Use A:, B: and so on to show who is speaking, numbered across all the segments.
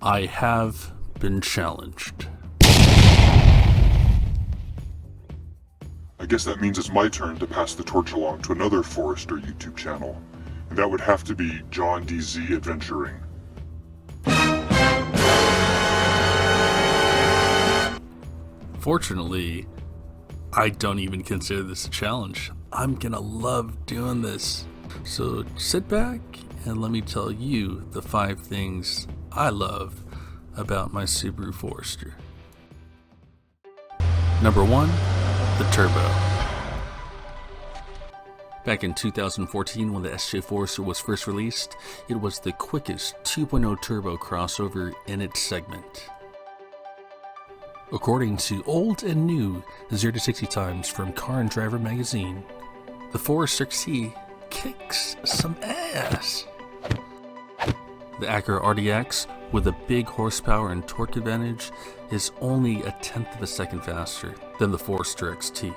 A: I have been challenged.
B: I guess that means it's my turn to pass the torch along to another Forester YouTube channel, and that would have to be John DZ Adventuring.
A: Fortunately, I don't even consider this a challenge. I'm gonna love doing this. So sit back and let me tell you the 5 things I love about my Subaru Forester. Number 1, the turbo. Back in 2014, when the SJ Forester was first released, it was the quickest 2.0 turbo crossover in its segment. According to Old and New 0 to 60 times from Car and Driver magazine, the Forester XT kicks some ass. The Acura RDX, with a big horsepower and torque advantage, is only a tenth of a second faster than the Forester XT.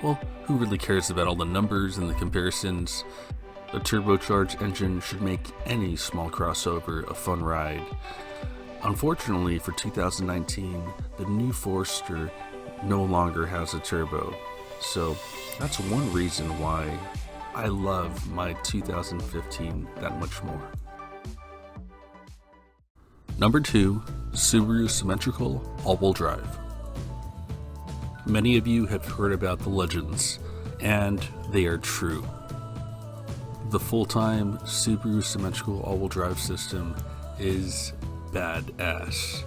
A: Well, who really cares about all the numbers and the comparisons? A turbocharged engine should make any small crossover a fun ride. Unfortunately for 2019, the new Forester no longer has a turbo, so that's one reason why I love my 2015 that much more. Number 2, Subaru Symmetrical All-Wheel Drive. Many of you have heard about the legends, and they are true. The full-time Subaru Symmetrical All-Wheel Drive system is badass.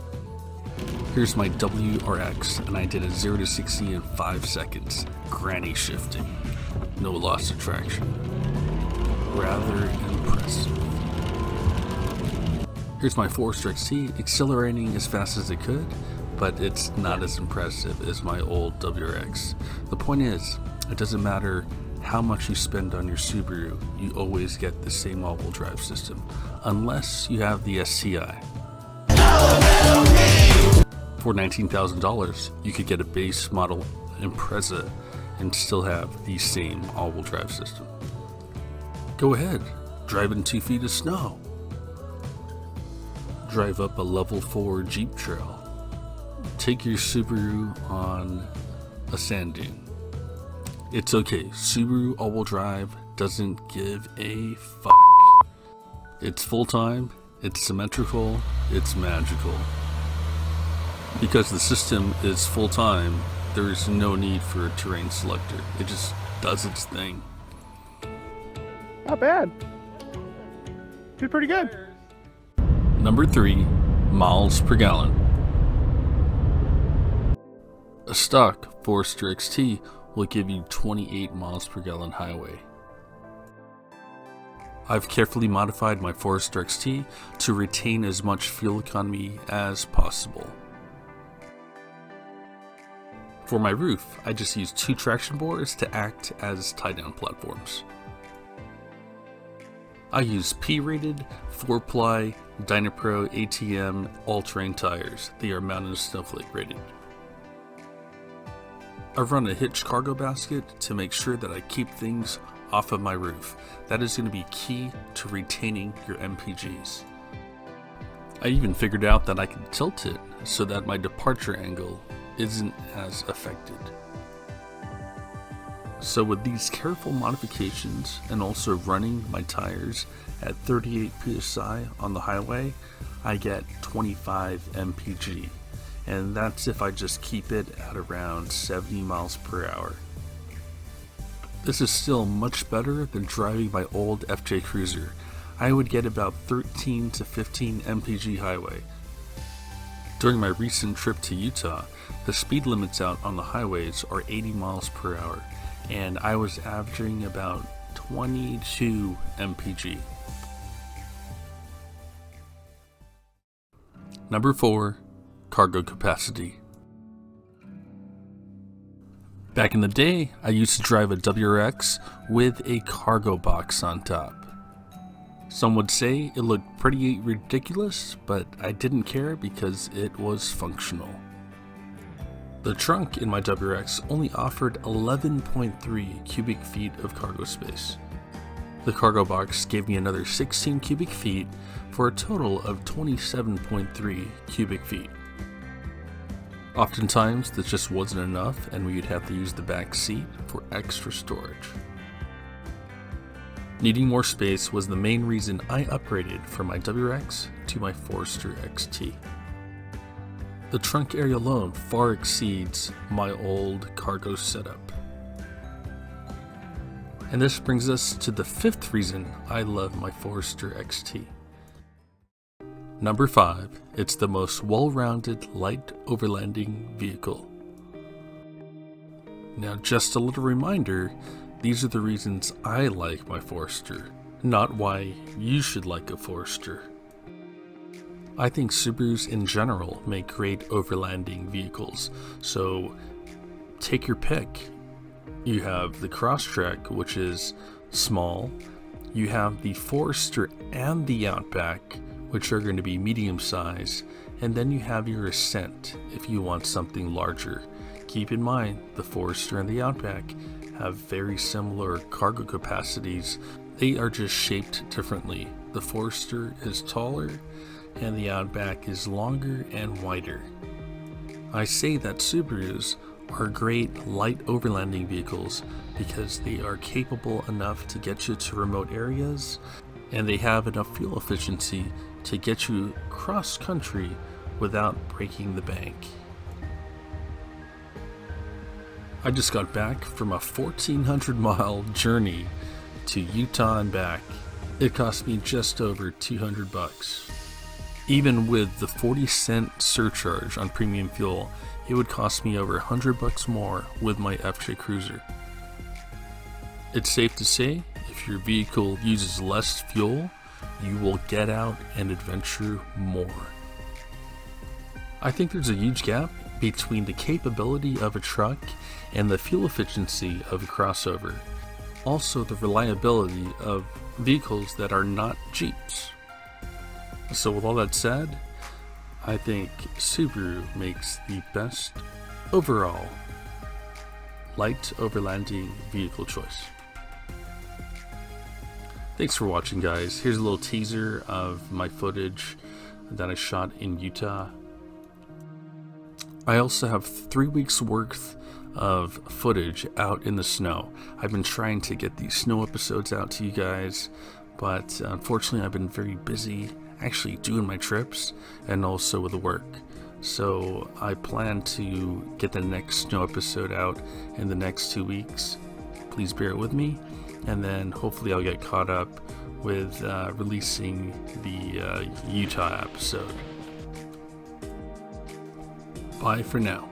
A: Here's my WRX, and I did a 0 to 60 in 5 seconds, granny shifting, no loss of traction. Rather impressive. Here's my Forester XT, accelerating as fast as it could, but it's not as impressive as my old WRX. The point is, it doesn't matter how much you spend on your Subaru, you always get the same all-wheel drive system, unless you have the STI. For $19,000, you could get a base model Impreza and still have the same all-wheel drive system. Go ahead, drive in 2 feet of snow. Drive up a level 4 Jeep trail. Take your Subaru on a sand dune. It's okay, Subaru all-wheel drive doesn't give a fuck. It's full-time, it's symmetrical, it's magical. Because the system is full-time, there is no need for a terrain selector. It just does its thing.
C: Not bad. Did pretty good.
A: Number 3, miles per gallon. A stock Forester XT will give you 28 miles per gallon highway. I've carefully modified my Forester XT to retain as much fuel economy as possible. For my roof, I just use 2 traction boards to act as tie-down platforms. I use P-rated 4-ply Dynapro ATM all-terrain tires. They are Mountain Snowflake rated. I run a hitch cargo basket to make sure that I keep things off of my roof. That is going to be key to retaining your MPGs. I even figured out that I can tilt it so that my departure angle isn't as affected. So with these careful modifications and also running my tires at 38 psi on the highway, I get 25 mpg, and that's if I just keep it at around 70 miles per hour. This is still much better than driving my old FJ Cruiser. I would get about 13 to 15 mpg highway. During my recent trip to Utah, the speed limits out on the highways are 80 miles per hour, and I was averaging about 22 mpg. Number 4, cargo capacity. Back in the day, I used to drive a WRX with a cargo box on top. Some would say it looked pretty ridiculous, but I didn't care because it was functional. The trunk in my WRX only offered 11.3 cubic feet of cargo space. The cargo box gave me another 16 cubic feet for a total of 27.3 cubic feet. Oftentimes this just wasn't enough and we would have to use the back seat for extra storage. Needing more space was the main reason I upgraded from my WRX to my Forester XT. The trunk area alone far exceeds my old cargo setup. And this brings us to the 5th reason I love my Forester XT. Number 5, it's the most well-rounded light overlanding vehicle. Now just a little reminder, these are the reasons I like my Forester, not why you should like a Forester. I think Subarus in general make great overlanding vehicles, so take your pick. You have the Crosstrek, which is small. You have the Forester and the Outback, which are going to be medium size. And then you have your Ascent, if you want something larger. Keep in mind, the Forester and the Outback have very similar cargo capacities. They are just shaped differently. The Forester is taller, and the Outback is longer and wider. I say that Subarus are great light overlanding vehicles because they are capable enough to get you to remote areas, and they have enough fuel efficiency to get you cross country without breaking the bank. I just got back from a 1,400-mile journey to Utah and back. It cost me just over $200. Even with the 40-cent surcharge on premium fuel, it would cost me over $100 more with my FJ Cruiser. It's safe to say, if your vehicle uses less fuel, you will get out and adventure more. I think there's a huge gap between the capability of a truck and the fuel efficiency of a crossover. Also, the reliability of vehicles that are not Jeeps. So with all that said, I think Subaru makes the best overall light overlanding vehicle choice. Thanks for watching, guys. Here's a little teaser of my footage that I shot in Utah. I also have 3 weeks worth of footage out in the snow. I've been trying to get these snow episodes out to you guys, but unfortunately I've been very busy actually doing my trips and also with the work. So I plan to get the next snow episode out in the next 2 weeks. Please bear with me, and then hopefully I'll get caught up with releasing the Utah episode. Bye for now.